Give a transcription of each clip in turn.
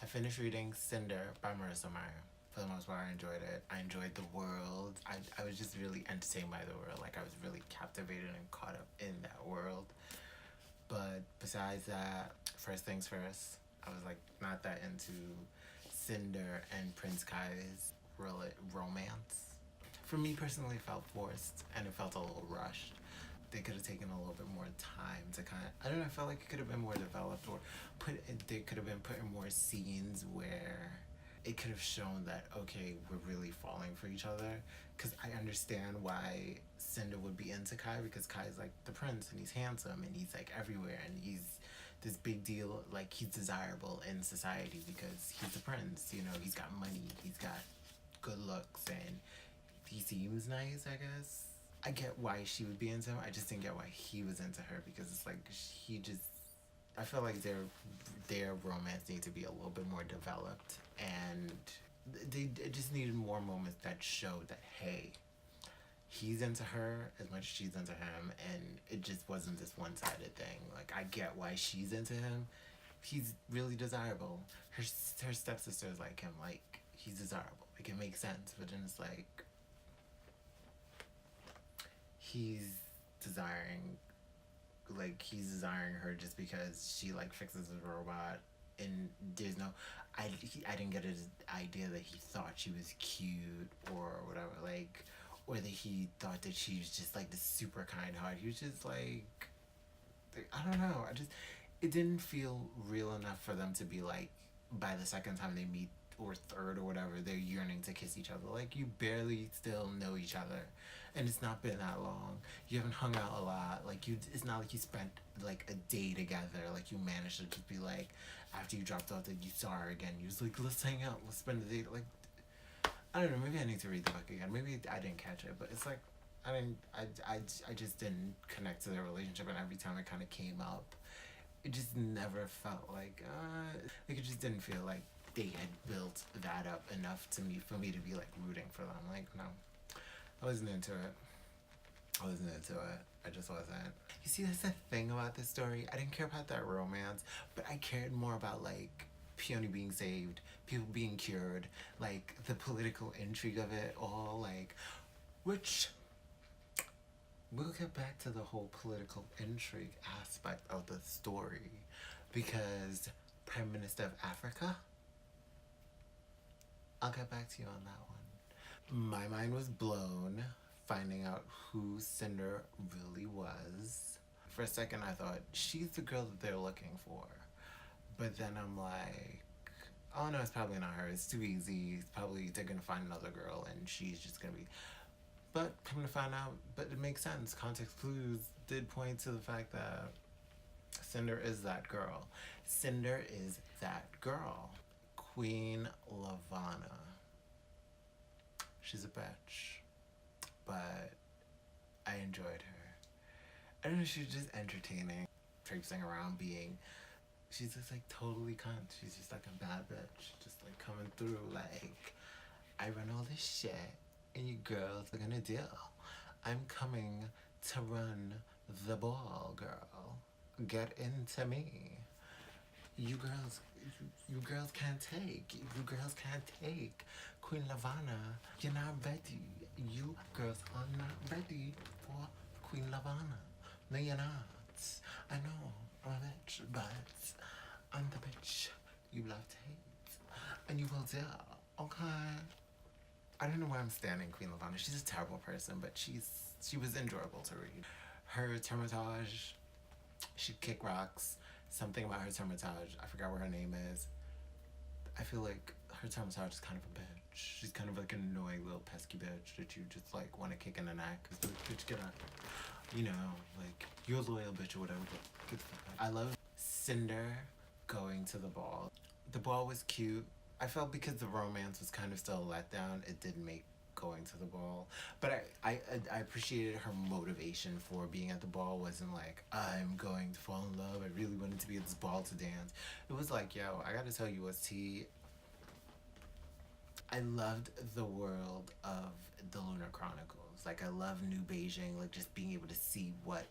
finished reading Cinder by Marissa Meyer. For the most part, I enjoyed it. I enjoyed the world. I was just really entertained by the world. Like, I was really captivated and caught up in that world. But besides that, first things first, I was like not that into Cinder and Prince Kai's romance. For me personally, it felt forced and it felt a little rushed. They could have taken a little bit more time to kind of, I don't know, I felt like it could have been more developed, or they could have been put in more scenes where it could have shown that, okay, we're really falling for each other. Because I understand why Cinder would be into Kai, because Kai's like the prince and he's handsome and he's like everywhere and he's this big deal, like he's desirable in society because he's the prince, you know, he's got money, he's got good looks, and he seems nice, I guess. I get why she would be into him. I just didn't get why he was into her, because it's like he just, I feel like their romance needs to be a little bit more developed, and they just needed more moments that showed that, hey, he's into her as much as she's into him, and it just wasn't this one-sided thing. Like, I get why she's into him. He's really desirable. Her stepsister's like him. Like, he's desirable. Like, it makes sense. But then it's like, he's desiring her just because she like fixes a robot, and there's no, I didn't get his idea that he thought she was cute or whatever, like, or that he thought that she was just like this super kind heart. He was just like, I don't know, it didn't feel real enough for them to be like, by the second time they meet, or third or whatever, they're yearning to kiss each other. Like, you barely still know each other, and it's not been that long. You haven't hung out a lot. Like, it's not like you spent like a day together. Like, you managed to just be like, after you dropped off that you saw her again, you was like, let's hang out, let's spend the day. Like, I don't know, maybe I need to read the book again. Maybe I didn't catch it, but it's like, I just didn't connect to their relationship, and every time it kind of came up, it just never felt like it just didn't feel like they had built that up enough for me to be like rooting for them. Like, no, I wasn't into it. I just wasn't. You see, that's the thing about this story. I didn't care about that romance, but I cared more about like Peony being saved, people being cured, like the political intrigue of it all, like, which we'll get back to the whole political intrigue aspect of the story, because Prime Minister of Africa, I'll get back to you on that one. My mind was blown finding out who Cinder really was. For a second I thought, she's the girl that they're looking for. But then I'm like, oh no, it's probably not her. It's too easy. It's probably they're gonna find another girl and she's just gonna be. But come to find out, but it makes sense. Context clues did point to the fact that Cinder is that girl. Cinder is that girl. Queen Lavanna. She's a bitch, but I enjoyed her. I don't know, she was just entertaining, traipsing around being, she's just like totally cunt. She's just like a bad bitch, just like coming through like, I run all this shit and you girls are gonna deal. I'm coming to run the ball, girl. Get into me. You girls can't take. You girls can't take. Queen Lavanna, you're not ready. You girls are not ready for Queen Lavanna. No, you're not. I know, I'm a bitch, but I'm the bitch you love to hate. And you will do, okay? I don't know where I'm standing Queen Lavanna. She's a terrible person, but she was enjoyable to read. Her Termitage, she'd kick rocks. Something about her Termitage, I forgot what her name is. I feel like her Termitage is kind of a bitch. She's kind of like an annoying little pesky bitch that you just like want to kick in the neck. Cause like, bitch, get out. You know, like, you're a loyal bitch or whatever, but get the fuck out. I love Cinder going to the ball. The ball was cute. I felt because the romance was kind of still a letdown, it didn't make going to the ball. But I appreciated her motivation for being at the ball. Wasn't like, I'm going to fall in love, I really wanted to be at this ball to dance. It was like, yo, I gotta tell you what's tea. I loved the world of the Lunar Chronicles. Like, I love New Beijing, like just being able to see what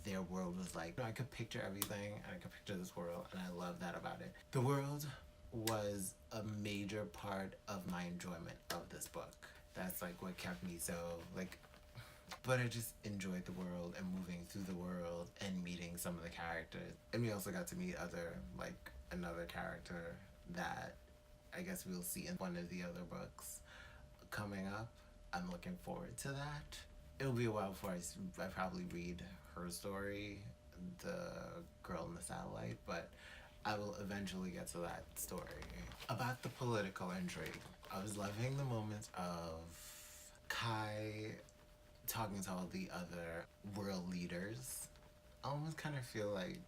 their world was like. You know, I could picture everything, and I could picture this world, and I love that about it. The world was a major part of my enjoyment of this book. That's like what kept me so like, but I just enjoyed the world and moving through the world and meeting some of the characters. And we also got to meet another character that I guess we'll see in one of the other books coming up. I'm looking forward to that. It'll be a while before I probably read her story, the girl in the satellite, but I will eventually get to that story. About the political intrigue, I was loving the moments of Kai talking to all the other world leaders. I almost kind of feel like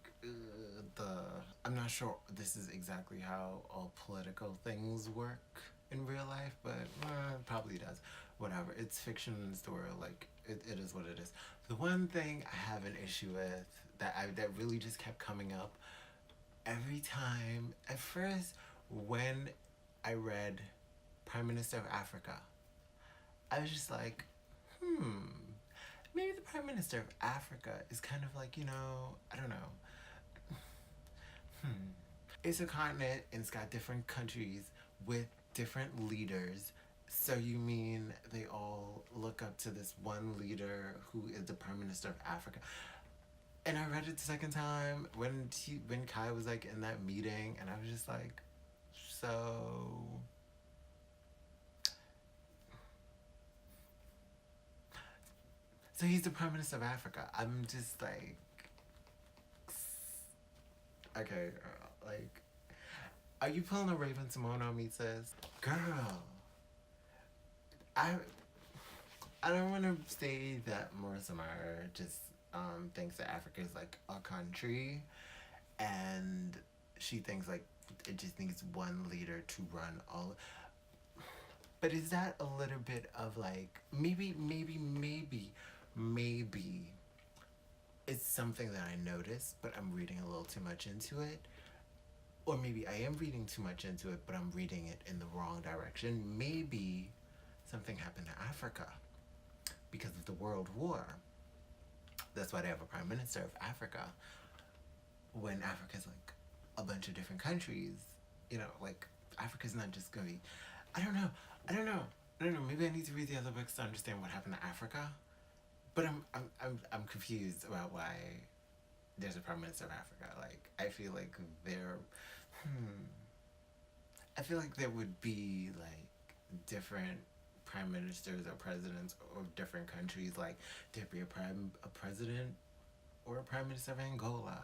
I'm not sure this is exactly how all political things work in real life, but it probably does. Whatever. It's fiction and it's the world. Like, it is what it is. The one thing I have an issue with that really just kept coming up every time, at first, when I read Prime Minister of Africa, I was just like, maybe the Prime Minister of Africa is kind of like, I don't know. It's a continent and it's got different countries with different leaders. So you mean they all look up to this one leader who is the Prime Minister of Africa? And I read it the second time when Kai was like in that meeting, and I was just like, so he's the Prime Minister of Africa. I'm just like, okay, girl, like, are you pulling a Raven Simone on me, sis? Girl, I don't want to say that Marissa Meyer just thinks that Africa is like a country, and she thinks like it just needs one leader to run all. But is that a little bit of like maybe it's something that I noticed, but I'm reading a little too much into it? Or maybe I am reading too much into it, but I'm reading it in the wrong direction. Maybe something happened to Africa because of the World War. That's why they have a Prime Minister of Africa. When Africa's like a bunch of different countries, like Africa's not just gonna be. I don't know. Maybe I need to read the other books to understand what happened to Africa. But I'm confused about why there's a Prime Minister of Africa. Like, I feel like I feel like there would be like different prime ministers or presidents of different countries. Like, there'd be a president or a prime minister of Angola,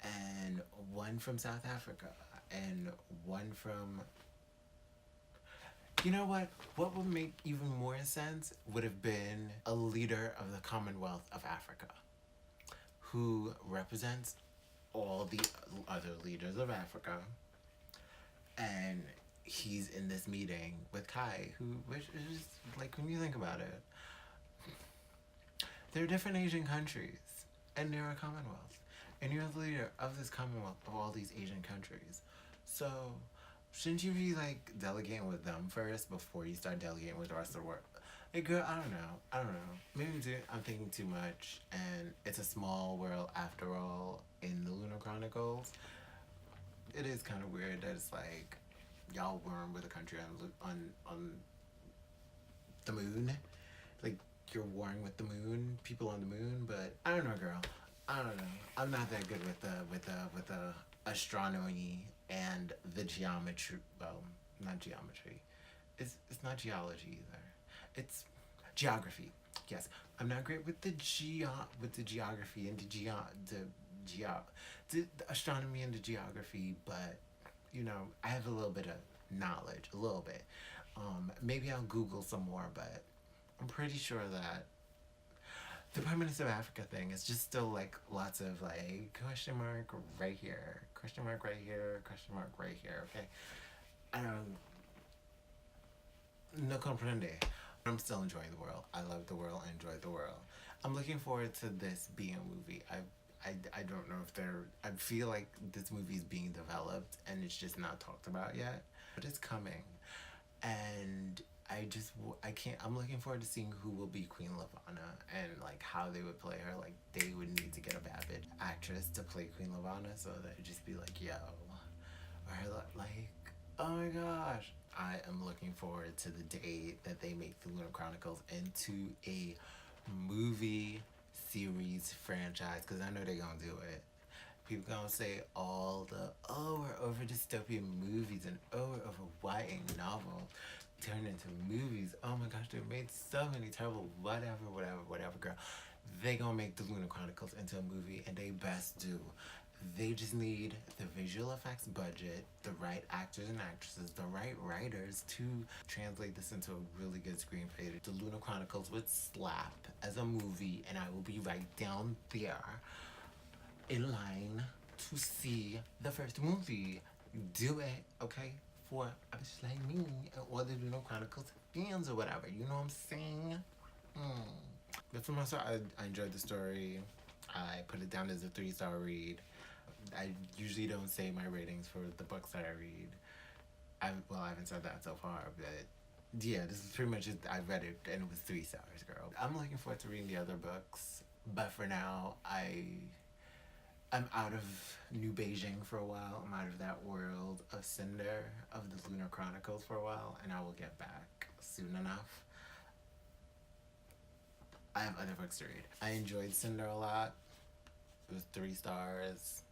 and one from South Africa, and one from. You know what? What would make even more sense would have been a leader of the Commonwealth of Africa who represents all the other leaders of Africa. And he's in this meeting with Kai, which is like, when you think about it, they're different Asian countries, and they're a Commonwealth. And you're the leader of this Commonwealth of all these Asian countries. So shouldn't you be like delegating with them first before you start delegating with the rest of the world? Hey girl, I don't know. Maybe I'm thinking too much, and it's a small world after all in the Lunar Chronicles. It is kind of weird that it's like y'all weren't with a country on the moon. Like, you're warring with the moon, people on the moon, but I don't know, girl. I don't know. I'm not that good with the astronomy and the geometry. Well, not geometry. It's not geology either. It's geography. Yes, I'm not great with the geography and the astronomy and the geography, but I have a little bit of knowledge, a little bit. Maybe I'll Google some more, but I'm pretty sure that the Prime Minister of Africa thing is just still like lots of like question mark right here, question mark right here, question mark right here. Okay, I don't. No comprende. I'm still enjoying the world. I love the world. I enjoy the world. I'm looking forward to this being a movie. I don't know if I feel like this movie is being developed and it's just not talked about yet, but it's coming, and I can't. I'm looking forward to seeing who will be Queen Lavanna and like how they would play her. Like, they would need to get a Babbitt actress to play Queen Lavanna, so that it'd just be like, yo, or like my gosh. I am looking forward to the day that they make the Lunar Chronicles into a movie series franchise, because I know they're gonna do it. People gonna say all the, oh, we're over dystopian movies and oh, we're over YA novels turned into movies. Oh my gosh, they made so many terrible whatever, girl. They gonna make the Lunar Chronicles into a movie, and they best do. They just need the visual effects budget, the right actors and actresses, the right writers to translate this into a really good screenplay. The Lunar Chronicles would slap as a movie, and I will be right down there in line to see the first movie. Do it, okay? For a bitch like me and all the Lunar Chronicles fans or whatever. You know what I'm saying? But for myself, I enjoyed the story. I put it down as a 3-star read. I usually don't say my ratings for the books that I read. I haven't said that so far, but yeah, this is pretty much it. I read it and it was 3 stars, girl. I'm looking forward to reading the other books, but for now, I'm out of New Beijing for a while. I'm out of that world of Cinder, of the Lunar Chronicles for a while, and I will get back soon enough. I have other books to read. I enjoyed Cinder a lot. It was 3 stars,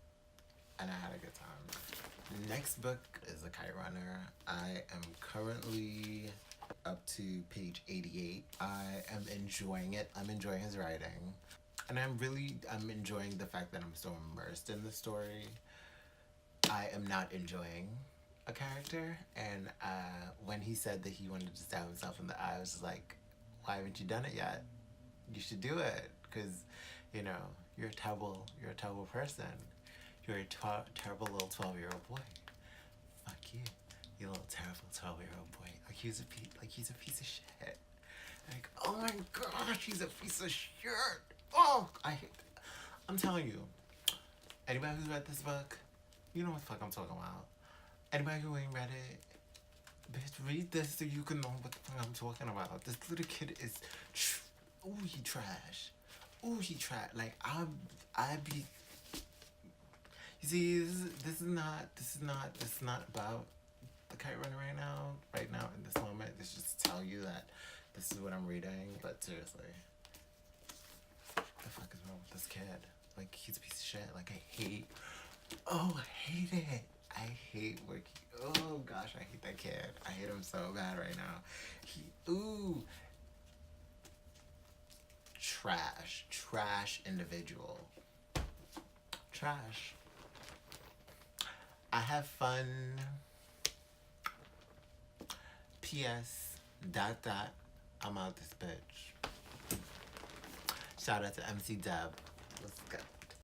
and I had a good time. Next book is The Kite Runner. I am currently up to page 88. I am enjoying it. I'm enjoying his writing. And I'm enjoying the fact that I'm so immersed in the story. I am not enjoying a character, and when he said that he wanted to stab himself in the eye, I was just like, why haven't you done it yet? You should do it, because, you know, you're a terrible person. You're a terrible little 12-year-old boy. Fuck you, you little terrible 12-year-old boy. Like he's a piece of shit. Like, oh my gosh, he's a piece of shit. Oh, I hate that. I'm telling you, anybody who's read this book, you know what the fuck I'm talking about. Anybody who ain't read it, bitch, read this so you can know what the fuck I'm talking about. This little kid is, ooh, he trash. Ooh, he trash. Like, I be, you see, this is not about The Kite Runner right now. Right now, in this moment, it's just to tell you that this is what I'm reading. But seriously, what the fuck is wrong with this kid? Like, he's a piece of shit. Like, I hate it. I hate oh gosh, I hate that kid. I hate him so bad right now. Trash individual. Trash. I have fun. P.S. ... I'm out this bitch. Shout out to MC Deb. Let's go.